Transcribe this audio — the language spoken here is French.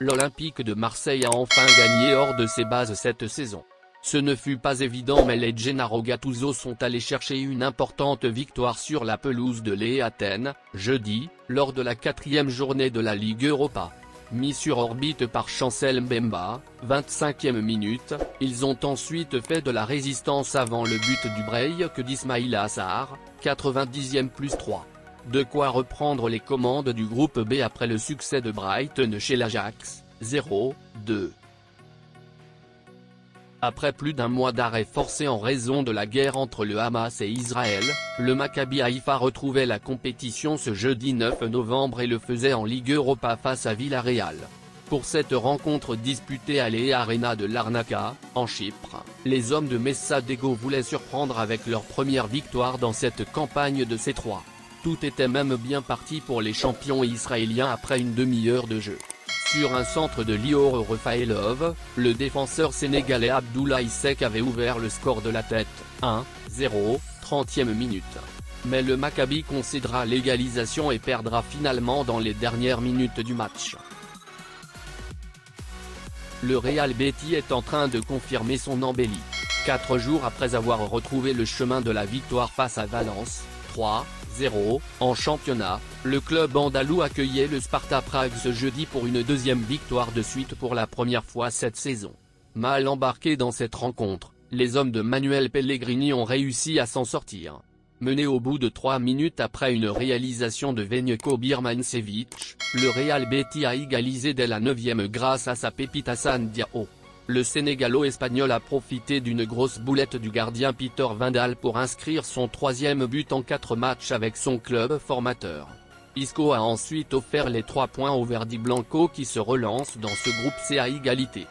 l'Olympique de Marseille a enfin gagné hors de ses bases cette saison. Ce ne fut pas évident mais les Gennaro Gattuso sont allés chercher une importante victoire sur la pelouse de l'Athènes, jeudi, lors de la 4e journée de la Ligue Europa. Mis sur orbite par Chancel Mbemba, 25e minute, ils ont ensuite fait de la résistance avant le but du break d'Ismaïla Sarr, 90e+3. De quoi reprendre les commandes du groupe B après le succès de Brighton chez l'Ajax, 0-2. Après plus d'un mois d'arrêt forcé en raison de la guerre entre le Hamas et Israël, le Maccabi Haïfa retrouvait la compétition ce jeudi 9 novembre et le faisait en Ligue Europa face à Villarreal. Pour cette rencontre disputée à l'Arena de Larnaca, en Chypre, les hommes de Messa Dego voulaient surprendre avec leur première victoire dans cette campagne de C3. Tout était même bien parti pour les champions israéliens après une demi-heure de jeu. Sur un centre de Lior Rafaelov, le défenseur sénégalais Abdoulaye Seck avait ouvert le score de la tête, 1-0, 30e minute. Mais le Maccabi concédera l'égalisation et perdra finalement dans les dernières minutes du match. Le Real Betis est en train de confirmer son embellie. 4 jours après avoir retrouvé le chemin de la victoire face à Valence, 3-0, en championnat, le club andalou accueillait le Sparta Prague ce jeudi pour une deuxième victoire de suite pour la première fois cette saison. Mal embarqués dans cette rencontre, les hommes de Manuel Pellegrini ont réussi à s'en sortir. Mené au bout de 3 minutes après une réalisation de Veljko Birmančević, le Real Betis a égalisé dès la 9e grâce à sa pépite Hassane Diao. Le Sénégalo-espagnol a profité d'une grosse boulette du gardien Peter Windal pour inscrire son 3e but en 4 matchs avec son club formateur. Isco a ensuite offert les 3 points au Verdi Blanco qui se relance dans ce groupe C à égalité.